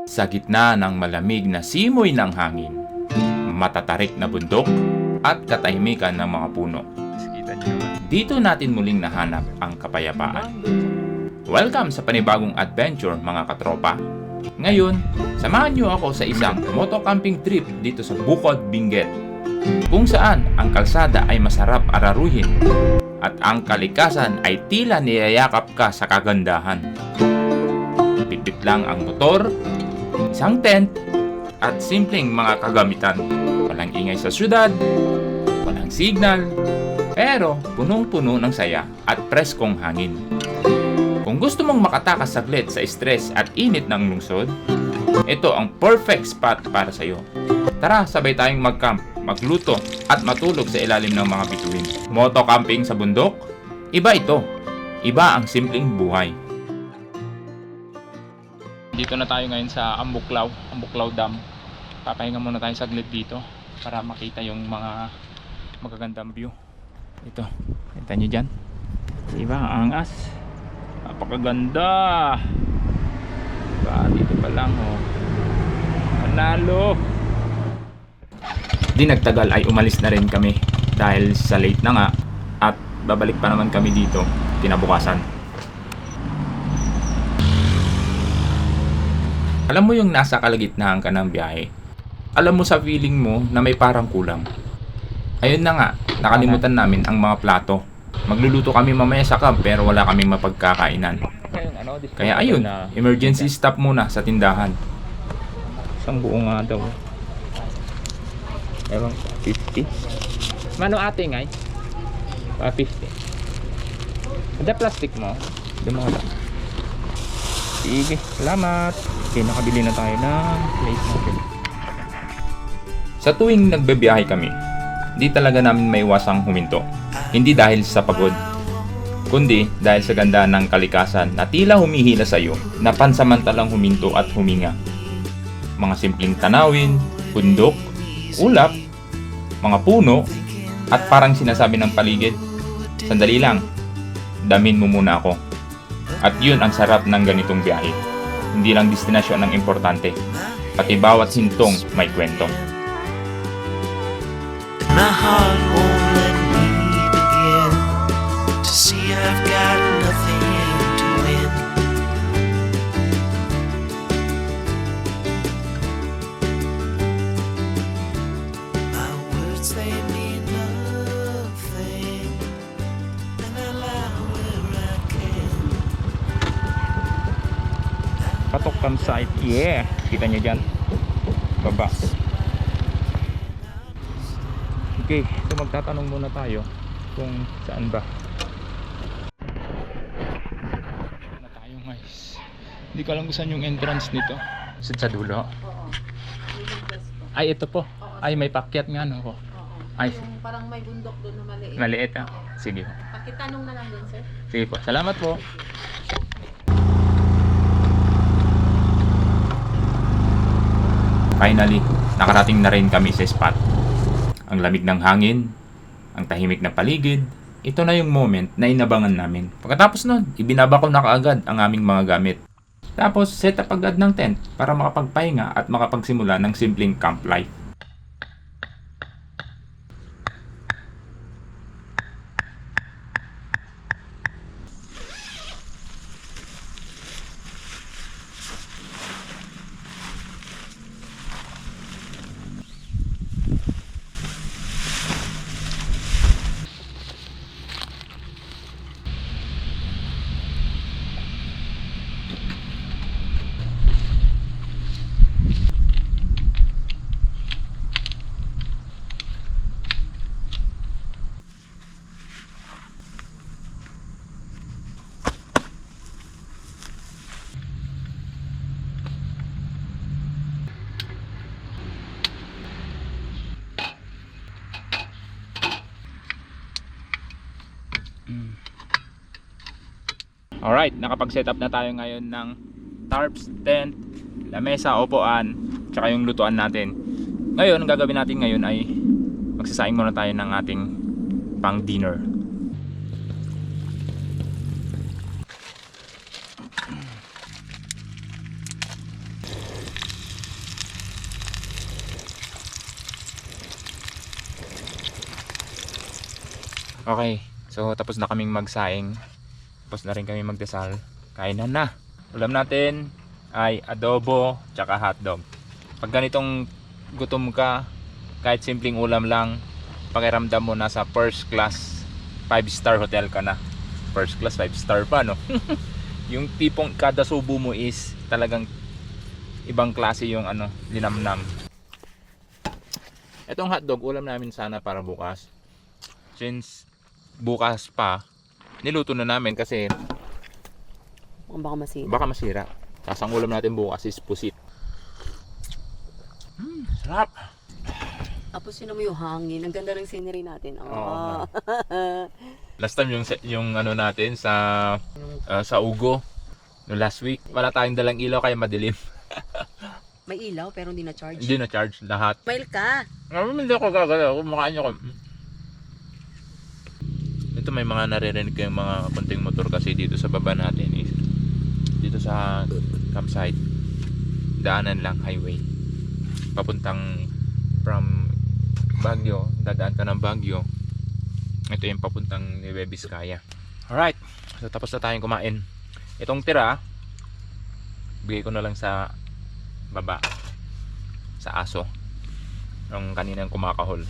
Sa gitna ng malamig na simoy ng hangin, matatarik na bundok at katahimikan ng mga puno, dito natin muling nahanap ang kapayapaan. Welcome sa panibagong adventure mga katropa. Ngayon, samahan niyo ako sa isang moto-camping trip dito sa Bukod, Benguet, kung saan ang kalsada ay masarap araruhin at ang kalikasan ay tila niyayakap ka sa kagandahan. Bitbit lang ang motor, isang tent, at simpleng mga kagamitan. Walang ingay sa syudad, walang signal, pero punong-puno ng saya at preskong hangin. Kung gusto mong makatakas saglit sa stress at init ng lungsod, ito ang perfect spot para sa iyo. Tara, sabay tayong mag-camp, magluto, at matulog sa ilalim ng mga bituin. Moto camping sa bundok? Iba ito. Iba ang simpleng buhay. Dito na tayo ngayon sa Ambuklaw Dam. Papahinga muna tayo saglit dito para makita yung mga magagandang view. Ito, kita nyo dyan. Diba, ang angas. Napakaganda. Dito pa lang, oh. Manalo. Di nagtagal ay umalis na rin kami dahil sa late na nga at babalik pa naman kami dito kinabukasan. Alam mo yung nasa kalagitnaan ka ng biyahe? Alam mo sa feeling mo na may parang kulang. Ayun na nga, nakalimutan namin ang mga plato. Magluluto kami mamaya sa camp pero wala kaming mapagkakainan. Kaya ayun, emergency stop muna sa tindahan. Isang buo nga daw. Ewan, 50? Mano ate ngay? 50. Ada plastic mo? Ada mo lang. Sige, salamat. Okay, nakabili na tayo ng plate natin. Sa tuwing nagbebiyahe kami, di talaga namin maiwasang huminto. Hindi dahil sa pagod, kundi dahil sa ganda ng kalikasan na tila humihila sa iyo na pansamantalang huminto at huminga. Mga simpleng tanawin, bundok, ulap, mga puno, at parang sinasabi ng paligid, sandali lang, damin mo muna ako. At yun ang sarap ng ganitong biyahe. Hindi lang destinasyon ang importante, pati bawat hintong may kwento. My heart won't let me begin to see I've got nothing to win. My words they mean nothing, and I lie where I can. Patok campsite, yeah! Kita nyo dyan, baba. Okay, so magtatanong muna tayo kung saan ba. Na tayo guys. Hindi ko alam kung saan yung entrance nito. Sa dulo. Ay, ito po. Ay, may pakyat nga no po. Ay, Yung parang may bundok doon na maliit. maliit ah. Sige. Pakitanong na lang doon, sir. Sige po. Salamat po. Finally, nakarating na rin kami sa spot. Ang lamig ng hangin, ang tahimik na paligid, ito na yung moment na inabangan namin. Pagkatapos nun, ibinaba ko na kaagad ang aming mga gamit. Tapos, set up agad ng tent para makapagpahinga at makapagsimula ng simpleng camp life. Alright, nakapag-set up na tayo ngayon ng tarps, tent, lamesa, upuan, tsaka yung lutuan natin. Ngayon, ang gagawin natin ngayon ay magsasaing muna tayo ng ating pang dinner. Okay, so tapos na kaming magsaing. Tapos na rin kami magdasal. Kainan na. Ulam natin ay adobo tsaka hotdog. Pag ganitong gutom ka, kahit simpleng ulam lang, pakiramdam mo nasa first class 5-star hotel ka na. First class 5-star pa, no? Yung tipong kada subo mo is talagang ibang klase yung ano, linamnam. Etong hotdog, ulam namin sana para bukas. Since bukas pa, niluto na namin kasi baka masira. Tapos ang ulam natin bukas is pusit. Sarap! Tapos yun mo yung hangin. Ang ganda ng scenery natin. Oo. Last time yung ano natin sa Ugo no last week, wala tayong dalang ilaw kaya madilim. May ilaw pero hindi na-charge. Hindi na charge lahat. Smile ka. Hindi ako gagalaw, kumakain ako. Ito may mga naririnig kayong mga konting motor kasi dito sa baba natin is dito sa campsite. Daanan lang highway. Papuntang from Baguio, dadaan ka ng Baguio. Ito yung papuntang Nueva Vizcaya. Alright, so tapos na tayong kumain. Itong tira, bigay ko na lang sa baba, sa aso, yung kaninang kumakahol.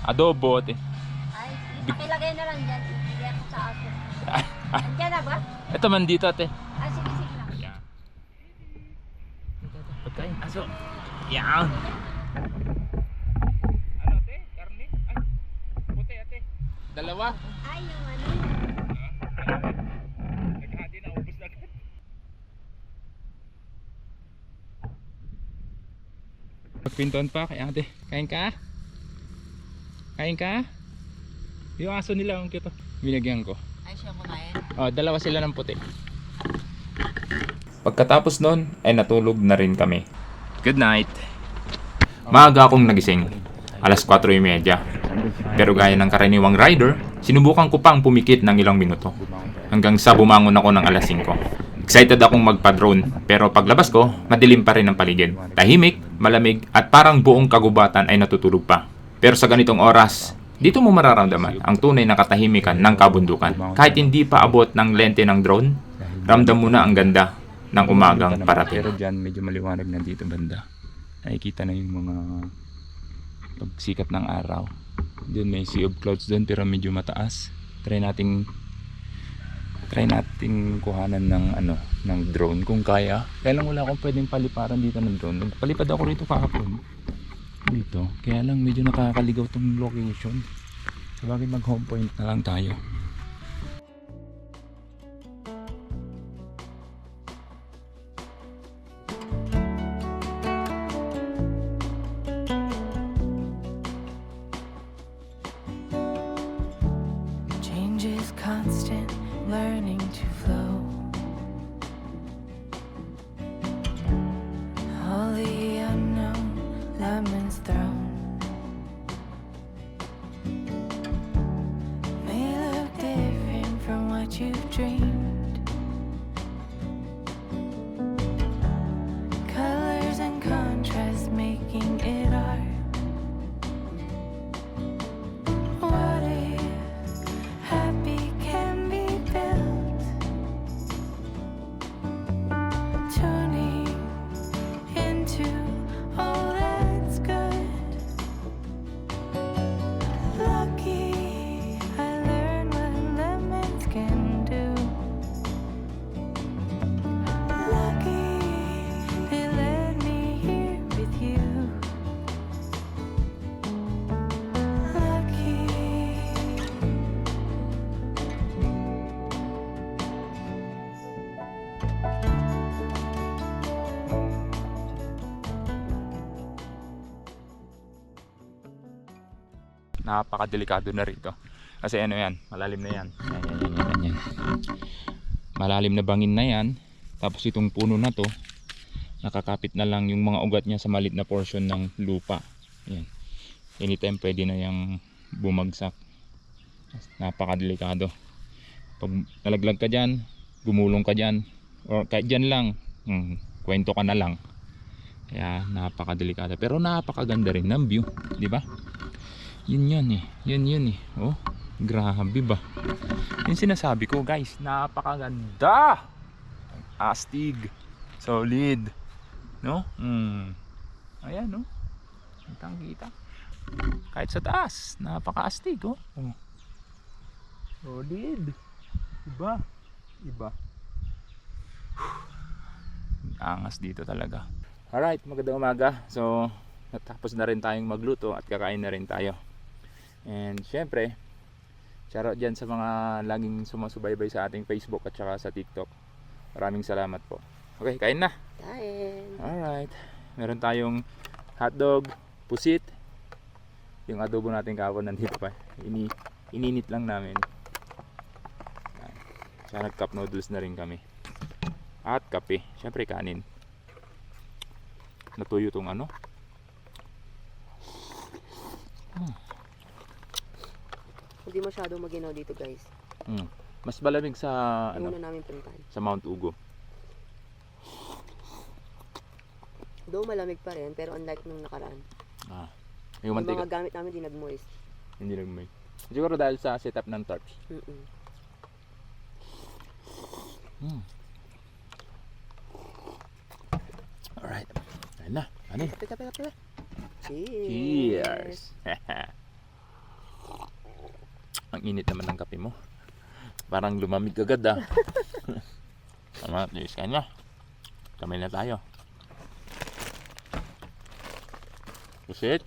Adobo, ate. Ay, pakilagay na lang dyan. Ibigay ako sa aso. Andiyan na ba? Ito man dito, ate. Ah, sige, sige lang. Yeah. Pagkain, aso. Yeah. Ano, ate? Karne? Ay, puti, ate. Dalawa. Ay, yung ano. Naghati na, ubos na agad. Magpintuan pa kay ate. Kain ka? Kain ka? Yung aso nila, ang cute. Binagyan ko. Ay, siya kumain. Oh, dalawa sila ng puti. Pagkatapos nun, ay natulog na rin kami. Good night. Maaga akong nagising. Alas 4:30. Pero gaya ng karaniwang rider, sinubukan ko pang pumikit ng ilang minuto. Hanggang sa bumangon ako ng alas 5. Excited akong magpa-drone, pero paglabas ko, madilim pa rin ang paligid. Tahimik, malamig, at parang buong kagubatan ay natutulog pa. Pero sa ganitong oras, dito mo mararamdaman ang tunay na katahimikan ng kabundukan. Kahit hindi pa abot ng lente ng drone, ramdam mo na ang ganda ng umagang parating. Pero dyan medyo maliwanag na dito banda. Nakikita na yung mga pagsikat ng araw. Diyan may sea of clouds doon pero medyo mataas. Try nating kuhanan ng drone kung kaya. Kaya lang wala akong pwedeng paliparan dito ng drone. Nagpalipad ako rito kahapon. Dito. Kaya lang medyo nakakaligaw tong location. Sabagay mag home point na lang tayo. Change is constant, learning to flow. All the unknown, lemons thrown. May look different from what you've dreamed. Colors and contrast making it art. What if happy can be built? Tuning into all that's good. Lucky I learned what lemons can do. Lucky they led me here with you. Lucky. Napakadelikado na rito. Kasi ano yan, malalim na yan. Yan. Malalim na bangin na yan. Tapos itong puno na to, nakakapit na lang yung mga ugat niya sa maliit na portion ng lupa. Yan. Anytime pwede na yung bumagsak. Napakadelikado. Pag nalaglag ka dyan, gumulong ka dyan, or kahit dyan lang, kwento ka na lang. Kaya napakadelikado. Pero napakaganda rin ng view. Di ba? Yun eh. Yun eh. Oh, grabe ba? Yung sinasabi ko guys. Napakaganda! Astig. Solid. No? Ayan no? Kitang kita. Kahit sa taas. Napaka-astig oh. Solid. Iba. Angas dito talaga. Alright, magandang umaga. So, natapos na rin tayong magluto at kakain na rin tayo. And syempre, shoutout dyan sa mga laging sumasubaybay sa ating Facebook at saka sa TikTok. Maraming salamat po. Okay, kain na. Kain. Alright. Meron tayong hotdog, pusit. Yung adobo natin kahapon nandito pa. Ininit lang namin. Tsaka nag-cup noodles na rin kami. At kape. Syempre kanin. Natuyo tong ano. Hindi masyadong maginaw dito guys. Mas malamig sa Yung ano, una namin puntahan. sa Mount Ugo. Though malamig pa rin, pero unlike nung nakaraan. Yung Yung mantika mga gamit namin di nag-moist. hindi nagmay. Siguro dahil sa setup ng tarps. Alright. Ayun na. Ano? Kape. Cheers. Cheers. Ang init naman ng kape mo. Parang lumamig agad Tama, cheers ka na. Kamay na tayo. Pusit.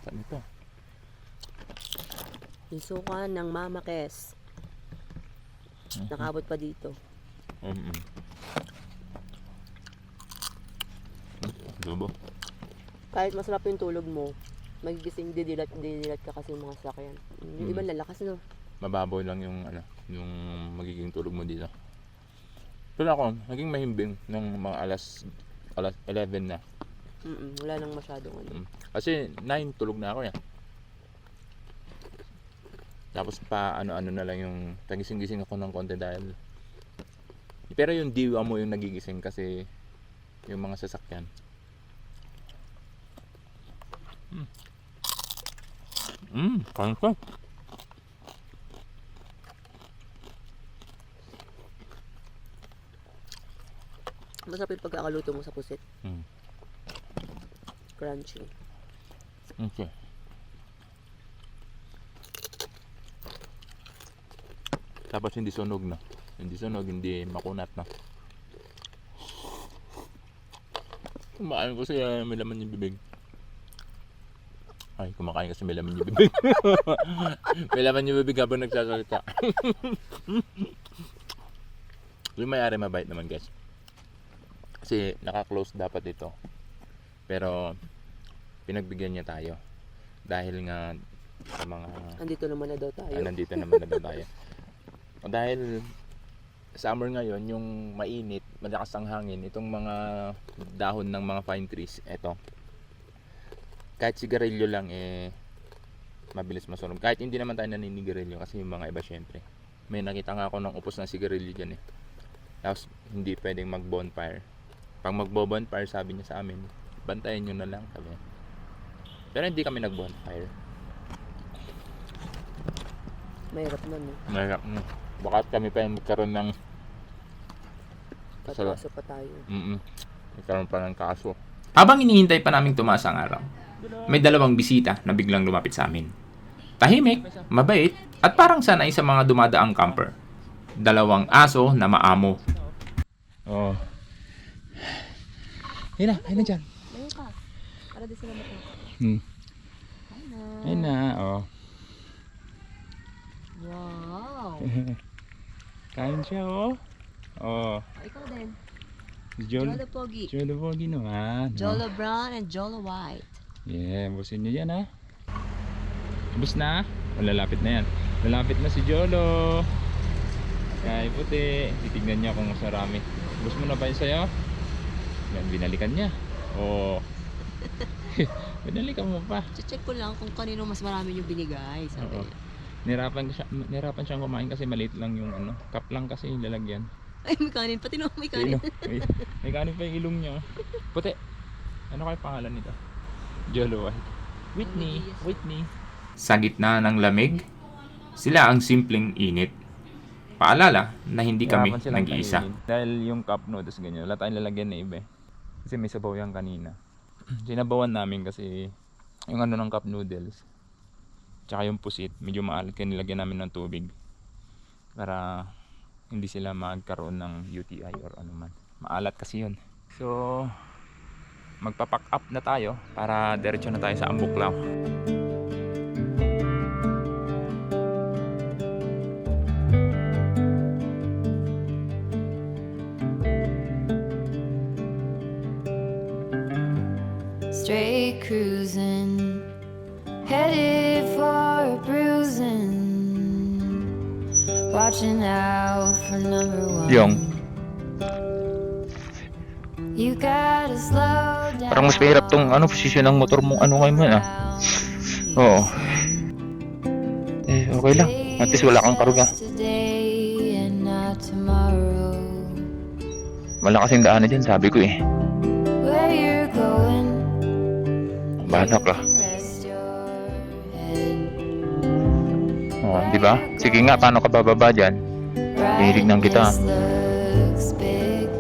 Saan ito? Yung suka ng Mama Kes. Nakabot pa dito. Adobo. Kahit masarap yung tulog mo, magigising didilat ka kasi yung mga sasakyan. Yung ibang lalakas no. Mababaw lang yung ano, yung magiging tulog mo dito. Pero ako, naging mahimbing ng mga alas 11 na. Wala nang masyadong ano. Kasi 9 tulog na ako yan. Tapos pa ano-ano na lang yung tagising-gising ako ng konti dahil pero yung diwa mo yung nagigising kasi yung mga sasakyan. Kain ka. Masarap yung pagkakaluto mo sa pusit. Crunchy. Okay. Tapos hindi sunog na. Hindi makunat na. Kumakain ko siya may laman yung bibig. Ay, kumakain kasi may laman yung bibig. May laman yung bibig habang nagsasalita. Yung may-ari mabait naman guys. Kasi naka-close dapat ito. Pero pinagbigyan niya tayo. Dahil nga sa mga Nandito naman na daw tayo. nandito naman na tayo. Dahil summer ngayon, yung mainit, malakas ang hangin, itong mga dahon ng mga pine trees, eto. Kahit sigarilyo lang mabilis masunog. Kahit hindi naman tayo naninigarilyo kasi yung mga iba syempre. May nakita nga ako ng upos ng sigarilyo dyan Tapos hindi pwedeng mag-bonfire. Pag magbo-bonfire, sabi niya sa amin, bantayan nyo na lang kami. Pero hindi kami nag-bonfire. Mahirap na no. Mahirap na. Baka kami pa yung magkaroon ng Pataso pa tayo. magkaroon pa ng kaso. Habang inihintay pa naming tumaas ang araw, may dalawang bisita na biglang lumapit sa amin. Tahimik, mabait, at parang sanay sa mga dumadaang camper. Dalawang aso na maamo. Oh. Ayun na dyan. Ayun ka. Para di sila matulog. Ayun na, oh. Wow. Kain siya, oh. Oh. Ikaw din. Jolo Jolo Pogi. Pogi naman. Jolo Brown and Jolo White. Yeah, busin nyo yan, ha. Bus na? O, lalapit na yan. Lalapit na si Jolo. Kaya puti. Titignan niya kung masarami. Bus mo na ba yun sa'yo? Yan, binalikan niya. Oh. Binalikan mo pa. Check ko lang kung kanino mas marami yung binigay. Sabi Oo. niya. Nirapan siyang kumain kasi maliit lang yung ano. Cup lang kasi yung lalagyan. Ay, may kanin. Pati no, may kanin. May kanin pa yung ilong niya. Puti. Ano kayo pangalan nito? Jolo White. Whitney. Sa gitna ng lamig, sila ang simpleng init. Paalala na hindi kami Hirapan silang nag-iisa. kainin. Dahil yung cup noodles ganyan, wala tayong lalagyan na iba eh. Kasi may sabaw yan kanina. Sinabawan namin kasi yung ano ng cup noodles. Tsaka yung pusit, medyo maalat kaya nilagyan namin ng tubig. Para hindi sila magkaroon ng UTI or ano man. Maalat kasi yun. So, magpapack up na tayo para diretso na tayo sa Ambuklaw. Straight cruising, headed for a bruising. Watching out for number one. Yung, You gotta slow down. parang mas mahirap tong ano, posisyon ng motor mong ano ngayon man ah. Oo. Eh, okay lang. At least wala kang karuga. Today and not tomorrow. Malakas yung daanan dyan, sabi ko eh. Where you're going, Bahala ka. rest your head. Oh, di ba? Sige nga, paano ka bababa dyan? Hihilignan kita. Brightness looks big.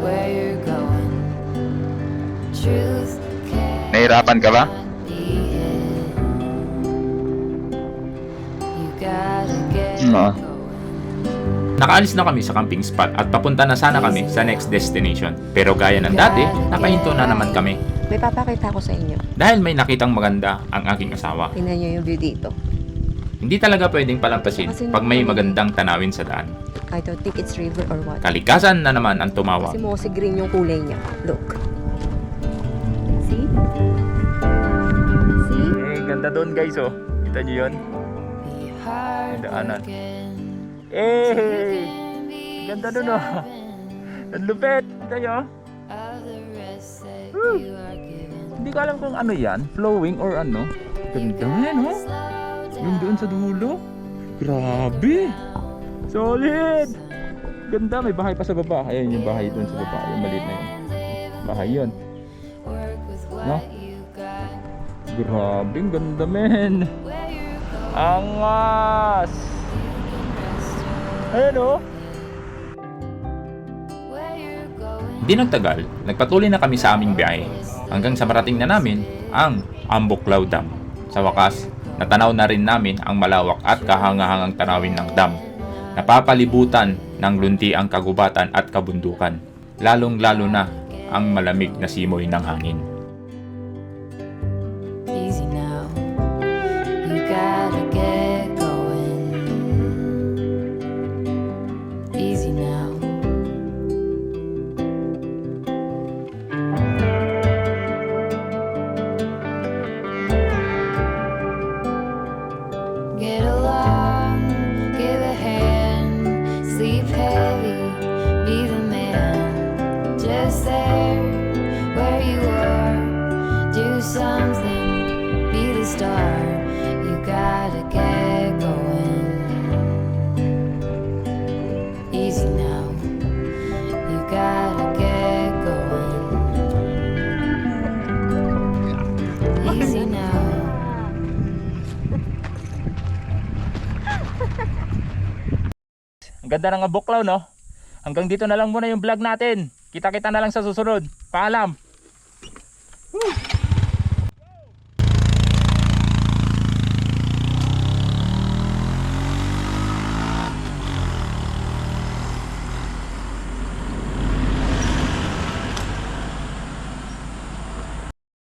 Where you're going, truth can't Nahirapan ka ba? be hid. You gotta get Oo. going. Nakaalis na kami sa camping spot at papunta na sana kami sa next destination. Pero gaya ng dati, napahinto na naman kami. May papakita ko sa inyo. Dahil may nakitang maganda ang aking asawa. Tingnan nyo yung view dito. Hindi talaga pwedeng palampasin pag may magandang tanawin sa daan. I don't think it's river or what. Kalikasan na naman ang tumawag. Kasi mossy green yung kulay niya. Look. See? See? Eh, ganda doon guys oh. Kita nyo yun? Be hard Daanan. working. Eh! Can be Ganda doon oh. Ang lupit! Tayo. of the rest that you are given. Hindi ko alam kung ano yan. Flowing or ano. Ganda yan oh. Yung doon sa dulo. Grabe! Solid! Ganda, may bahay pa sa baba. Ayan yung bahay doon sa baba. Yung maliit na yun. Bahay yun. Work with what No? you got. Grabe, ang ganda men. Angas! Ayan oh. Where you're going, Hindi nagtagal, nagpatuloy na kami sa aming biyahe hanggang sa marating na namin ang Ambuklaw Dam. Sa wakas, natanaw na rin namin ang malawak at kahangahangang tanawin ng dam. Napapalibutan ng lunti ang kagubatan at kabundukan, lalong-lalo na ang malamig na simoy ng hangin. easy now. You gotta get going. Easy now. Get along, give a hand, sleep heavy, be the man. Just there, where you are, do something, be the star. You gotta get going. Easy now, you gotta get going. Easy now. Ang ganda ng Ambuklaw no? Hanggang dito na lang muna yung vlog natin. Kita-kita na lang sa susunod. Paalam!